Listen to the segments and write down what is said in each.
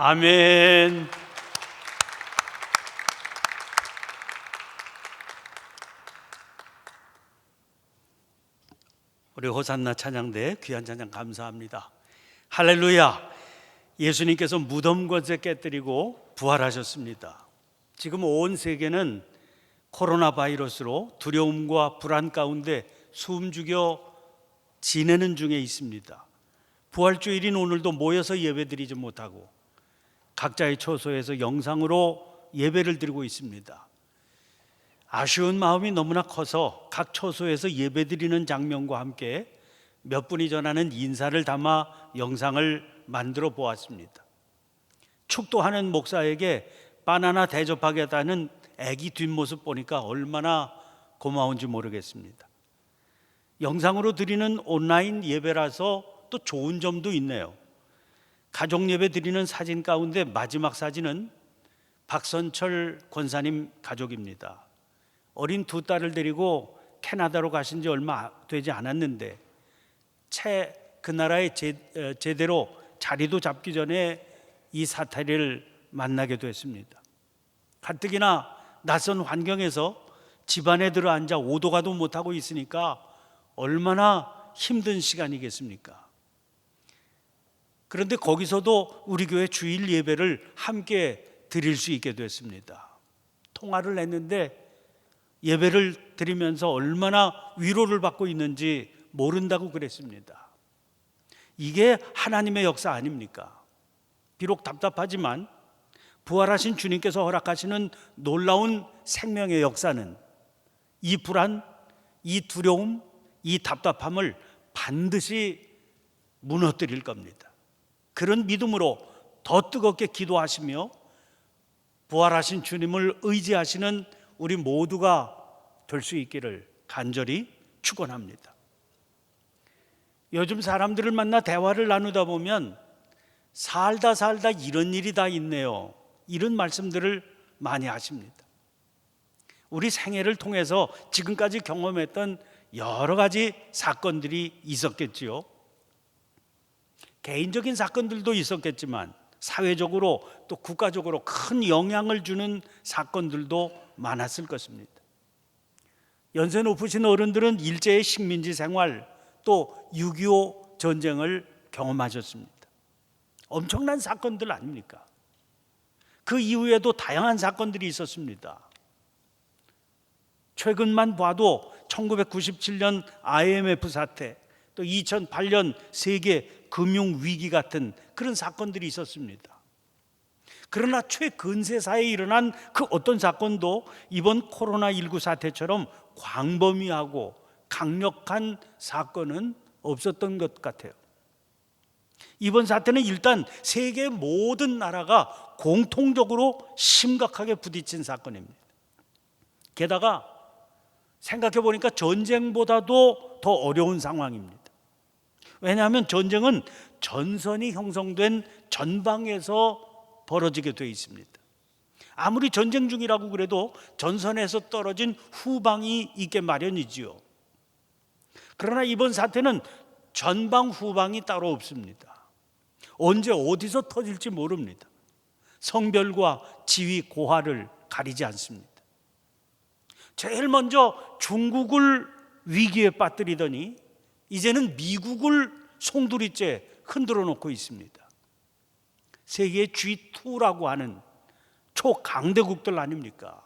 아멘. 우리 호산나 찬양대 귀한 찬양 감사합니다. 할렐루야. 예수님께서 무덤 권세 깨뜨리고 부활하셨습니다. 지금 온 세계는 코로나 바이러스로 두려움과 불안 가운데 숨죽여 지내는 중에 있습니다. 부활주일인 오늘도 모여서 예배드리지 못하고 각자의 처소에서 영상으로 예배를 드리고 있습니다. 아쉬운 마음이 너무나 커서 각 처소에서 예배드리는 장면과 함께 몇 분이 전하는 인사를 담아 영상을 만들어 보았습니다. 축도하는 목사에게 바나나 대접하겠다는 아기 뒷모습 보니까 얼마나 고마운지 모르겠습니다. 영상으로 드리는 온라인 예배라서 또 좋은 점도 있네요. 가족 예배 드리는 사진 가운데 마지막 사진은 박선철 권사님 가족입니다. 어린 두 딸을 데리고 캐나다로 가신 지 얼마 되지 않았는데 채 그 나라에 제대로 자리도 잡기 전에 이 사태를 만나게 됐습니다. 가뜩이나 낯선 환경에서 집안에 들어앉아 오도 가도 못하고 있으니까 얼마나 힘든 시간이겠습니까? 그런데 거기서도 우리 교회 주일 예배를 함께 드릴 수 있게 됐습니다. 통화를 했는데 예배를 드리면서 얼마나 위로를 받고 있는지 모른다고 그랬습니다. 이게 하나님의 역사 아닙니까? 비록 답답하지만 부활하신 주님께서 허락하시는 놀라운 생명의 역사는 이 불안, 이 두려움, 이 답답함을 반드시 무너뜨릴 겁니다. 그런 믿음으로 더 뜨겁게 기도하시며 부활하신 주님을 의지하시는 우리 모두가 될 수 있기를 간절히 축원합니다. 요즘 사람들을 만나 대화를 나누다 보면 살다 이런 일이 다 있네요, 이런 말씀들을 많이 하십니다. 우리 생애를 통해서 지금까지 경험했던 여러 가지 사건들이 있었겠지요. 개인적인 사건들도 있었겠지만 사회적으로 또 국가적으로 큰 영향을 주는 사건들도 많았을 것입니다. 연세 높으신 어른들은 일제의 식민지 생활, 또 6.25 전쟁을 경험하셨습니다. 엄청난 사건들 아닙니까? 그 이후에도 다양한 사건들이 있었습니다. 최근만 봐도 1997년 IMF 사태, 또 2008년 세계 금융위기 같은 그런 사건들이 있었습니다. 그러나 최근세사에 일어난 그 어떤 사건도 이번 코로나19 사태처럼 광범위하고 강력한 사건은 없었던 것 같아요. 이번 사태는 일단 세계 모든 나라가 공통적으로 심각하게 부딪힌 사건입니다. 게다가 생각해 보니까 전쟁보다도 더 어려운 상황입니다. 왜냐하면 전쟁은 전선이 형성된 전방에서 벌어지게 되어 있습니다. 아무리 전쟁 중이라고 그래도 전선에서 떨어진 후방이 있게 마련이지요. 그러나 이번 사태는 전방 후방이 따로 없습니다. 언제 어디서 터질지 모릅니다. 성별과 지위 고하를 가리지 않습니다. 제일 먼저 중국을 위기에 빠뜨리더니 이제는 미국을 송두리째 흔들어 놓고 있습니다. 세계의 G2라고 하는 초강대국들 아닙니까?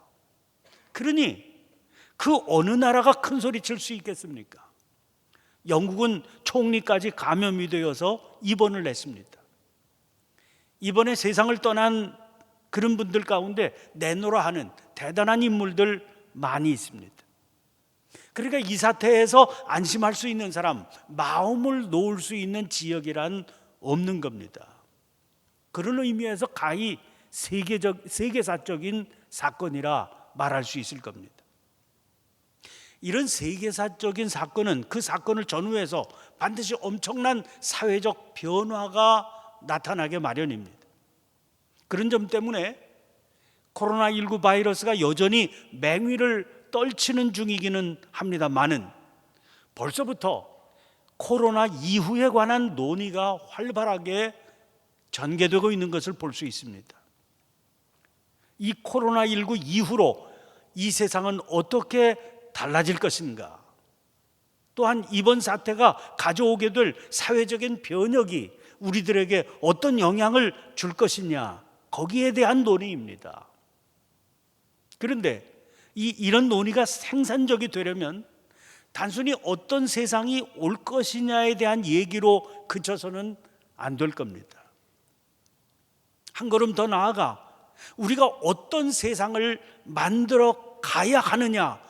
그러니 그 어느 나라가 큰 소리 칠 수 있겠습니까? 영국은 총리까지 감염이 되어서 입원을 했습니다. 이번에 세상을 떠난 그런 분들 가운데 내노라 하는 대단한 인물들 많이 있습니다. 그러니까 이 사태에서 안심할 수 있는 사람, 마음을 놓을 수 있는 지역이란 없는 겁니다. 그런 의미에서 가히 세계사적인 사건이라 말할 수 있을 겁니다. 이런 세계사적인 사건은 그 사건을 전후해서 반드시 엄청난 사회적 변화가 나타나게 마련입니다. 그런 점 때문에 코로나19 바이러스가 여전히 맹위를 떨치는 중이기는 합니다만은 벌써부터 코로나 이후에 관한 논의가 활발하게 전개되고 있는 것을 볼 수 있습니다. 이 코로나19 이후로 이 세상은 어떻게 달라질 것인가? 또한 이번 사태가 가져오게 될 사회적인 변혁이 우리들에게 어떤 영향을 줄 것이냐, 거기에 대한 논의입니다. 그런데 이런 논의가 생산적이 되려면 단순히 어떤 세상이 올 것이냐에 대한 얘기로 그쳐서는 안 될 겁니다. 한 걸음 더 나아가 우리가 어떤 세상을 만들어 가야 하느냐,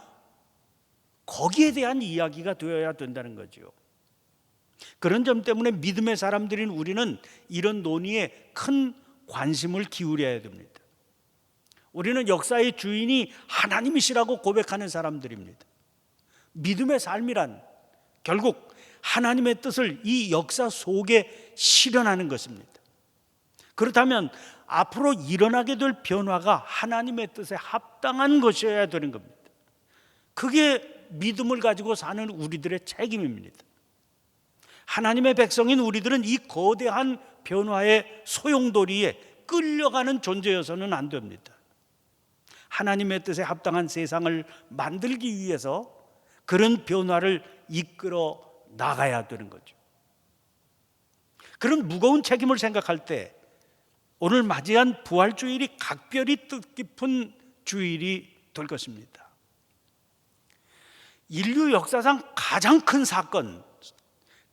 거기에 대한 이야기가 되어야 된다는 거죠. 그런 점 때문에 믿음의 사람들인 우리는 이런 논의에 큰 관심을 기울여야 됩니다. 우리는 역사의 주인이 하나님이시라고 고백하는 사람들입니다. 믿음의 삶이란 결국 하나님의 뜻을 이 역사 속에 실현하는 것입니다. 그렇다면 앞으로 일어나게 될 변화가 하나님의 뜻에 합당한 것이어야 되는 겁니다. 그게 믿음을 가지고 사는 우리들의 책임입니다. 하나님의 백성인 우리들은 이 거대한 변화의 소용돌이에 끌려가는 존재여서는 안 됩니다. 하나님의 뜻에 합당한 세상을 만들기 위해서 그런 변화를 이끌어 나가야 되는 거죠. 그런 무거운 책임을 생각할 때 오늘 맞이한 부활주일이 각별히 뜻깊은 주일이 될 것입니다. 인류 역사상 가장 큰 사건,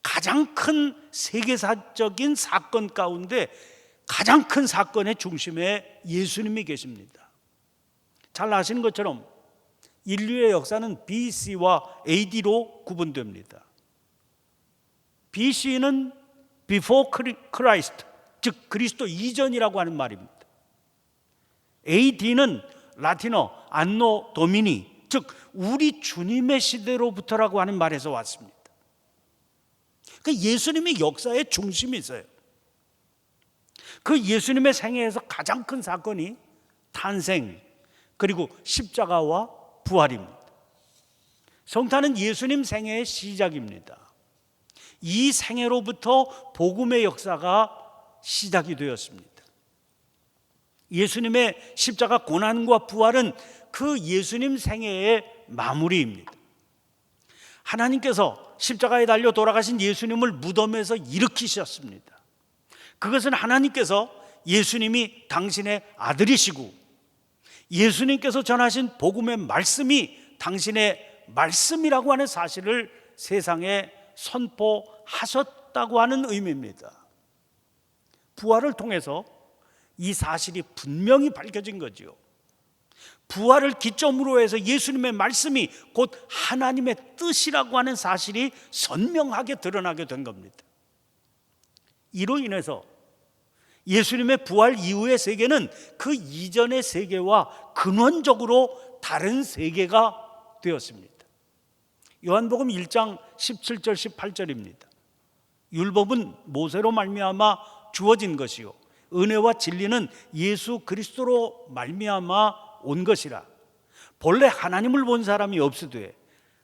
가장 큰 세계사적인 사건 가운데 가장 큰 사건의 중심에 예수님이 계십니다. 잘 아시는 것처럼 인류의 역사는 BC와 AD로 구분됩니다. BC는 Before Christ, 즉 그리스도 이전이라고 하는 말입니다. AD는 라틴어 안노 도미니, 즉 우리 주님의 시대로부터라고 하는 말에서 왔습니다. 그 예수님이 역사의 중심이세요. 그 예수님의 생애에서 가장 큰 사건이 탄생, 그리고 십자가와 부활입니다. 성탄은 예수님 생애의 시작입니다. 이 생애로부터 복음의 역사가 시작이 되었습니다. 예수님의 십자가 고난과 부활은 그 예수님 생애의 마무리입니다. 하나님께서 십자가에 달려 돌아가신 예수님을 무덤에서 일으키셨습니다. 그것은 하나님께서 예수님이 당신의 아들이시고 예수님께서 전하신 복음의 말씀이 당신의 말씀이라고 하는 사실을 세상에 선포하셨다고 하는 의미입니다. 부활을 통해서 이 사실이 분명히 밝혀진 거죠. 부활을 기점으로 해서 예수님의 말씀이 곧 하나님의 뜻이라고 하는 사실이 선명하게 드러나게 된 겁니다. 이로 인해서 예수님의 부활 이후의 세계는 그 이전의 세계와 근원적으로 다른 세계가 되었습니다. 요한복음 1장 17절 18절입니다. 율법은 모세로 말미암아 주어진 것이요 은혜와 진리는 예수 그리스도로 말미암아 온 것이라. 본래 하나님을 본 사람이 없으되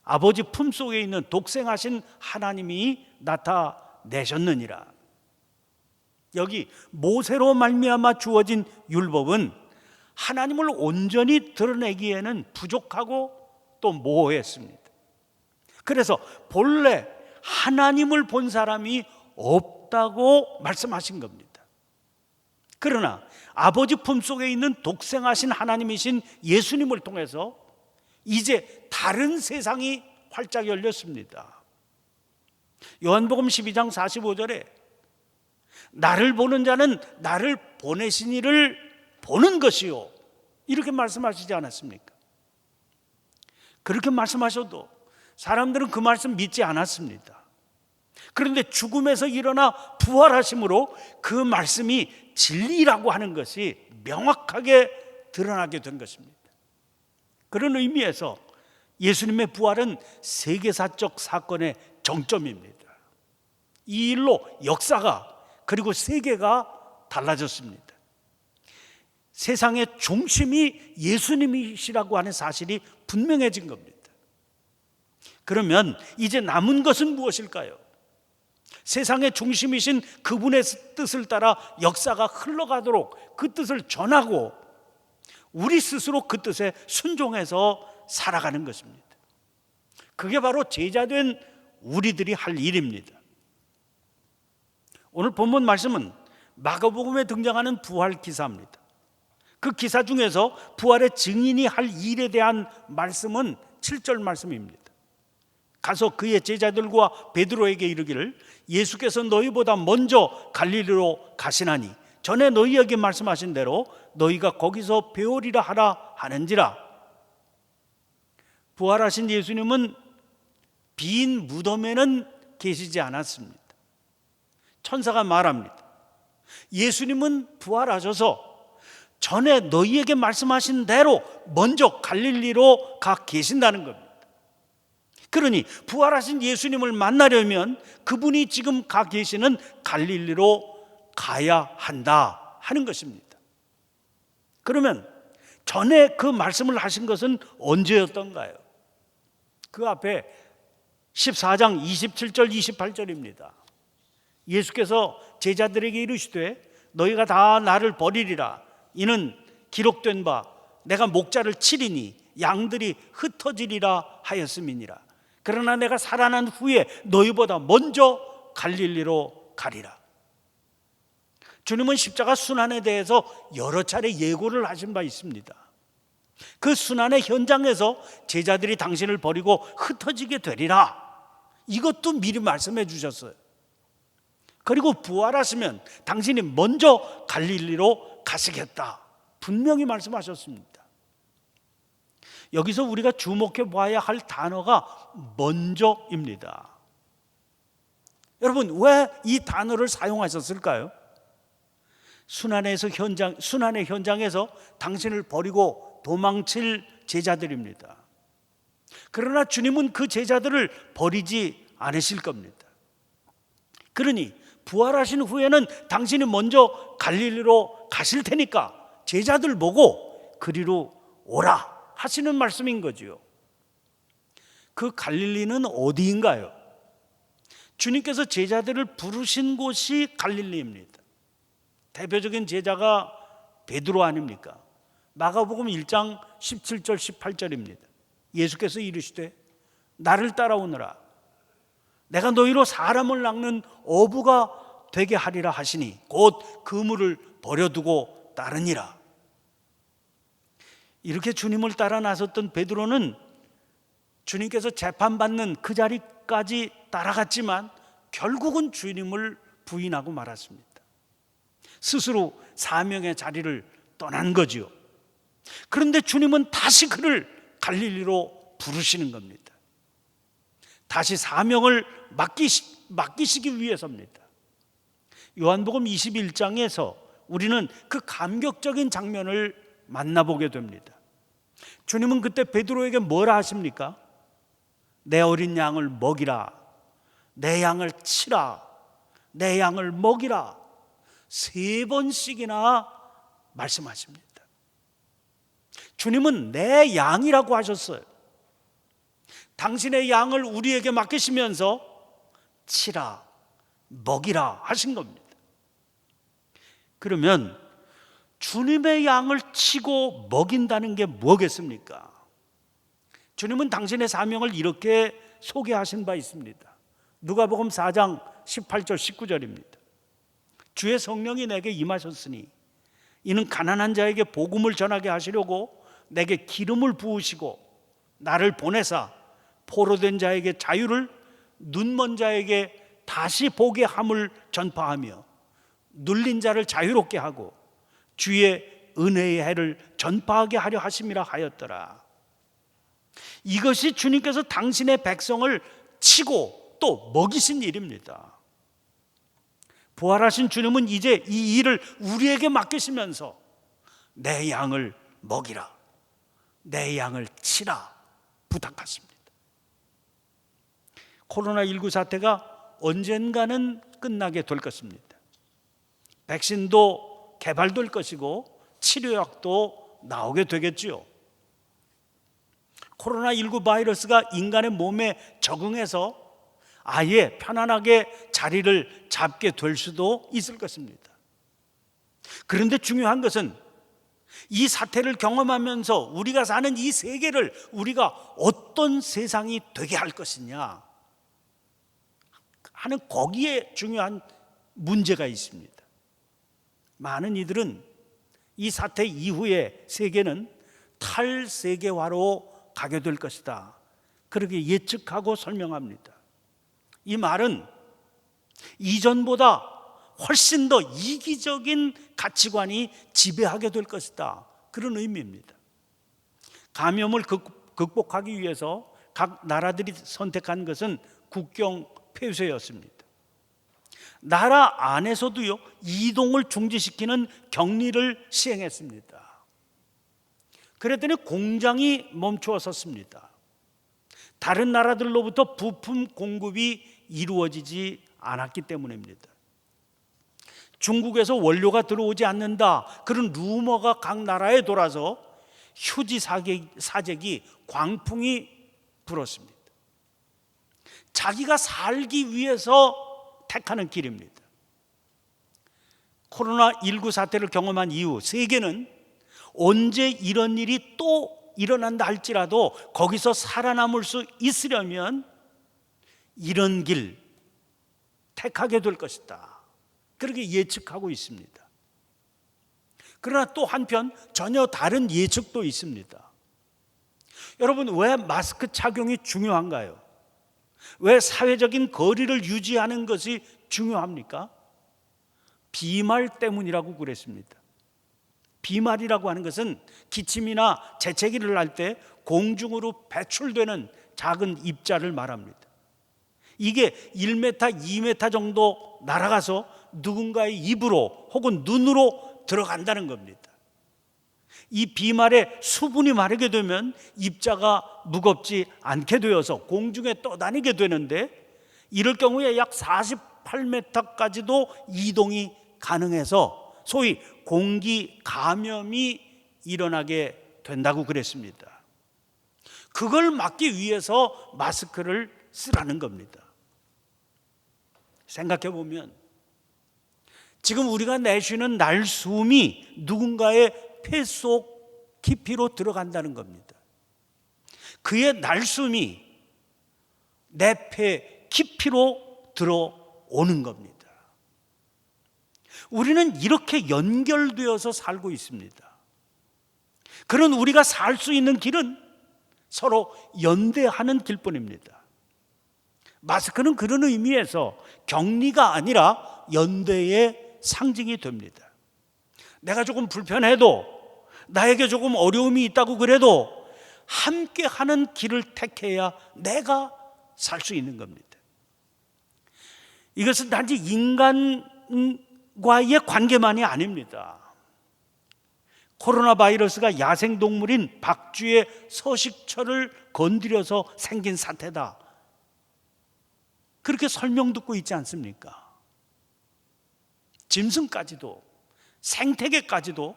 아버지 품속에 있는 독생하신 하나님이 나타내셨느니라. 여기 모세로 말미암아 주어진 율법은 하나님을 온전히 드러내기에는 부족하고 또 모호했습니다. 그래서 본래 하나님을 본 사람이 없다고 말씀하신 겁니다. 그러나 아버지 품속에 있는 독생하신 하나님이신 예수님을 통해서 이제 다른 세상이 활짝 열렸습니다. 요한복음 12장 45절에 나를 보는 자는 나를 보내신 이를 보는 것이요, 이렇게 말씀하시지 않았습니까? 그렇게 말씀하셔도 사람들은 그 말씀 믿지 않았습니다. 그런데 죽음에서 일어나 부활하심으로 그 말씀이 진리라고 하는 것이 명확하게 드러나게 된 것입니다. 그런 의미에서 예수님의 부활은 세계사적 사건의 정점입니다. 이 일로 역사가 그리고 세계가 달라졌습니다. 세상의 중심이 예수님이시라고 하는 사실이 분명해진 겁니다. 그러면 이제 남은 것은 무엇일까요? 세상의 중심이신 그분의 뜻을 따라 역사가 흘러가도록 그 뜻을 전하고 우리 스스로 그 뜻에 순종해서 살아가는 것입니다. 그게 바로 제자된 우리들이 할 일입니다. 오늘 본문 말씀은 마가복음에 등장하는 부활 기사입니다. 그 기사 중에서 부활의 증인이 할 일에 대한 말씀은 7절 말씀입니다. 가서 그의 제자들과 베드로에게 이르기를 예수께서 너희보다 먼저 갈릴리로 가시나니 전에 너희에게 말씀하신 대로 너희가 거기서 배우리라 하라 하는지라. 부활하신 예수님은 빈 무덤에는 계시지 않았습니다. 천사가 말합니다. 예수님은 부활하셔서 전에 너희에게 말씀하신 대로 먼저 갈릴리로 가 계신다는 겁니다. 그러니 부활하신 예수님을 만나려면 그분이 지금 가 계시는 갈릴리로 가야 한다 하는 것입니다. 그러면 전에 그 말씀을 하신 것은 언제였던가요? 그 앞에 14장 27절 28절입니다. 예수께서 제자들에게 이르시되 너희가 다 나를 버리리라. 이는 기록된 바 내가 목자를 치리니 양들이 흩어지리라 하였음이니라. 그러나 내가 살아난 후에 너희보다 먼저 갈릴리로 가리라. 주님은 십자가 순환에 대해서 여러 차례 예고를 하신 바 있습니다. 그 순환의 현장에서 제자들이 당신을 버리고 흩어지게 되리라. 이것도 미리 말씀해 주셨어요. 그리고 부활하시면 당신이 먼저 갈릴리로 가시겠다. 분명히 말씀하셨습니다. 여기서 우리가 주목해 봐야 할 단어가 먼저입니다. 여러분, 왜 이 단어를 사용하셨을까요? 순환의 현장에서 당신을 버리고 도망칠 제자들입니다. 그러나 주님은 그 제자들을 버리지 않으실 겁니다. 그러니 부활하신 후에는 당신이 먼저 갈릴리로 가실 테니까 제자들 보고 그리로 오라 하시는 말씀인 거지요. 그 갈릴리는 어디인가요? 주님께서 제자들을 부르신 곳이 갈릴리입니다. 대표적인 제자가 베드로 아닙니까? 마가복음 1장 17절 18절입니다. 예수께서 이르시되 나를 따라오너라. 내가 너희로 사람을 낚는 어부가 되게 하리라 하시니 곧 그물을 버려두고 따르니라. 이렇게 주님을 따라 나섰던 베드로는 주님께서 재판받는 그 자리까지 따라갔지만 결국은 주님을 부인하고 말았습니다. 스스로 사명의 자리를 떠난 거지요. 그런데 주님은 다시 그를 갈릴리로 부르시는 겁니다. 다시 사명을 맡기시기 위해서입니다. 요한복음 21장에서 우리는 그 감격적인 장면을 만나보게 됩니다. 주님은 그때 베드로에게 뭐라 하십니까? 내 어린 양을 먹이라, 내 양을 치라, 내 양을 먹이라 3번씩이나 말씀하십니다. 주님은 내 양이라고 하셨어요. 당신의 양을 우리에게 맡기시면서 치라, 먹이라 하신 겁니다. 그러면 주님의 양을 치고 먹인다는 게 뭐겠습니까? 주님은 당신의 사명을 이렇게 소개하신 바 있습니다. 누가복음 4장 18절 19절입니다. 주의 성령이 내게 임하셨으니 이는 가난한 자에게 복음을 전하게 하시려고 내게 기름을 부으시고 나를 보내사 포로된 자에게 자유를, 눈먼 자에게 다시 보게 함을 전파하며 눌린 자를 자유롭게 하고 주의 은혜의 해를 전파하게 하려 하심이라 하였더라. 이것이 주님께서 당신의 백성을 치고 또 먹이신 일입니다. 부활하신 주님은 이제 이 일을 우리에게 맡기시면서 내 양을 먹이라, 내 양을 치라 부탁하십니다. 코로나19 사태가 언젠가는 끝나게 될 것입니다. 백신도 개발될 것이고 치료약도 나오게 되겠지요. 코로나19 바이러스가 인간의 몸에 적응해서 아예 편안하게 자리를 잡게 될 수도 있을 것입니다. 그런데 중요한 것은 이 사태를 경험하면서 우리가 사는 이 세계를 우리가 어떤 세상이 되게 할 것이냐 하는 거기에 중요한 문제가 있습니다. 많은 이들은 이 사태 이후에 세계는 탈세계화로 가게 될 것이다, 그렇게 예측하고 설명합니다. 이 말은 이전보다 훨씬 더 이기적인 가치관이 지배하게 될 것이다, 그런 의미입니다. 감염을 극복하기 위해서 각 나라들이 선택한 것은 국경 폐쇄였습니다. 나라 안에서도요, 이동을 중지시키는 격리를 시행했습니다. 그랬더니 공장이 멈추었습니다. 다른 나라들로부터 부품 공급이 이루어지지 않았기 때문입니다. 중국에서 원료가 들어오지 않는다, 그런 루머가 각 나라에 돌아서 휴지 사재기 광풍이 불었습니다. 자기가 살기 위해서 택하는 길입니다. 코로나19 사태를 경험한 이후 세계는 언제 이런 일이 또 일어난다 할지라도 거기서 살아남을 수 있으려면 이런 길 택하게 될 것이다, 그렇게 예측하고 있습니다. 그러나 또 한편 전혀 다른 예측도 있습니다. 여러분, 왜 마스크 착용이 중요한가요? 왜 사회적인 거리를 유지하는 것이 중요합니까? 비말 때문이라고 그랬습니다. 비말이라고 하는 것은 기침이나 재채기를 할 때 공중으로 배출되는 작은 입자를 말합니다. 이게 1m, 2m 정도 날아가서 누군가의 입으로 혹은 눈으로 들어간다는 겁니다. 이 비말에 수분이 마르게 되면 입자가 무겁지 않게 되어서 공중에 떠다니게 되는데, 이럴 경우에 약 48m까지도 이동이 가능해서 소위 공기 감염이 일어나게 된다고 그랬습니다. 그걸 막기 위해서 마스크를 쓰라는 겁니다. 생각해 보면 지금 우리가 내쉬는 날숨이 누군가의 폐 속 깊이로 들어간다는 겁니다. 그의 날숨이 내 폐 깊이로 들어오는 겁니다. 우리는 이렇게 연결되어서 살고 있습니다. 그런 우리가 살 수 있는 길은 서로 연대하는 길뿐입니다. 마스크는 그런 의미에서 격리가 아니라 연대의 상징이 됩니다. 내가 조금 불편해도, 나에게 조금 어려움이 있다고 그래도 함께 하는 길을 택해야 내가 살 수 있는 겁니다. 이것은 단지 인간과의 관계만이 아닙니다. 코로나 바이러스가 야생동물인 박쥐의 서식처를 건드려서 생긴 사태다, 그렇게 설명 듣고 있지 않습니까? 짐승까지도, 생태계까지도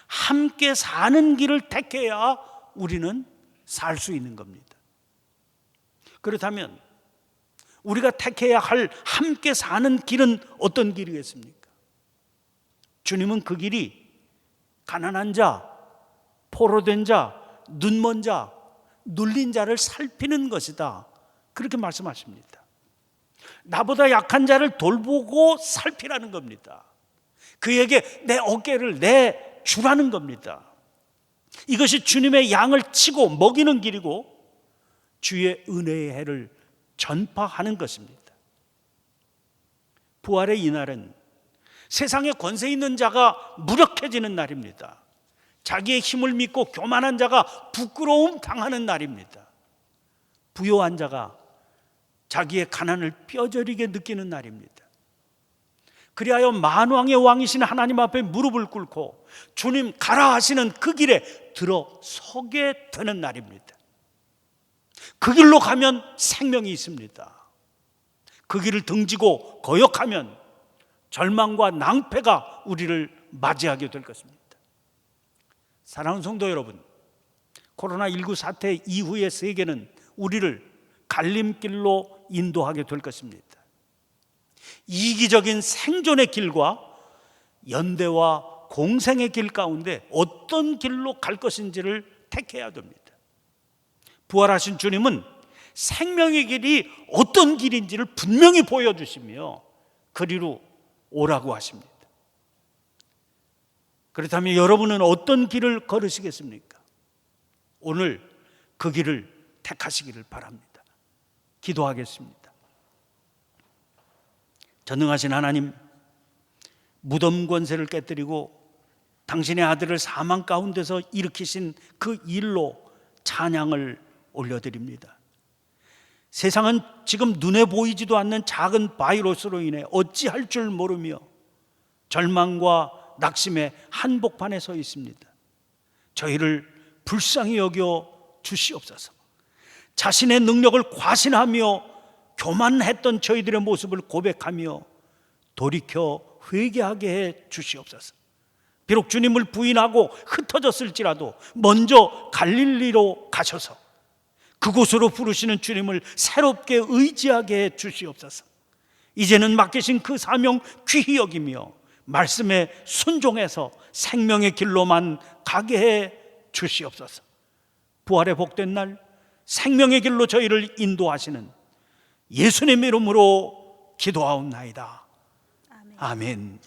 함께 사는 길을 택해야 우리는 살 수 있는 겁니다. 그렇다면 우리가 택해야 할 함께 사는 길은 어떤 길이겠습니까? 주님은 그 길이 가난한 자, 포로된 자, 눈먼 자, 눌린 자를 살피는 것이다, 그렇게 말씀하십니다. 나보다 약한 자를 돌보고 살피라는 겁니다. 그에게 내 어깨를 내주라는 겁니다. 이것이 주님의 양을 치고 먹이는 길이고 주의 은혜의 해를 전파하는 것입니다. 부활의 이날은 세상에 권세 있는 자가 무력해지는 날입니다. 자기의 힘을 믿고 교만한 자가 부끄러움 당하는 날입니다. 부요한 자가 자기의 가난을 뼈저리게 느끼는 날입니다. 그리하여 만왕의 왕이신 하나님 앞에 무릎을 꿇고 주님 가라 하시는 그 길에 들어서게 되는 날입니다. 그 길로 가면 생명이 있습니다. 그 길을 등지고 거역하면 절망과 낭패가 우리를 맞이하게 될 것입니다. 사랑하는 성도 여러분, 코로나19 사태 이후의 세계는 우리를 갈림길로 인도하게 될 것입니다. 이기적인 생존의 길과 연대와 공생의 길 가운데 어떤 길로 갈 것인지를 택해야 됩니다. 부활하신 주님은 생명의 길이 어떤 길인지를 분명히 보여주시며 그리로 오라고 하십니다. 그렇다면 여러분은 어떤 길을 걸으시겠습니까? 오늘 그 길을 택하시기를 바랍니다. 기도하겠습니다. 전능하신 하나님, 무덤 권세를 깨뜨리고 당신의 아들을 사망 가운데서 일으키신 그 일로 찬양을 올려드립니다. 세상은 지금 눈에 보이지도 않는 작은 바이러스로 인해 어찌할 줄 모르며 절망과 낙심의 한복판에 서 있습니다. 저희를 불쌍히 여겨 주시옵소서. 자신의 능력을 과신하며 교만했던 저희들의 모습을 고백하며 돌이켜 회개하게 해 주시옵소서. 비록 주님을 부인하고 흩어졌을지라도 먼저 갈릴리로 가셔서 그곳으로 부르시는 주님을 새롭게 의지하게 해 주시옵소서. 이제는 맡기신 그 사명 귀히 여기며 말씀에 순종해서 생명의 길로만 가게 해 주시옵소서. 부활의 복된 날 생명의 길로 저희를 인도하시는 예수님의 이름으로 기도하옵나이다. 아멘.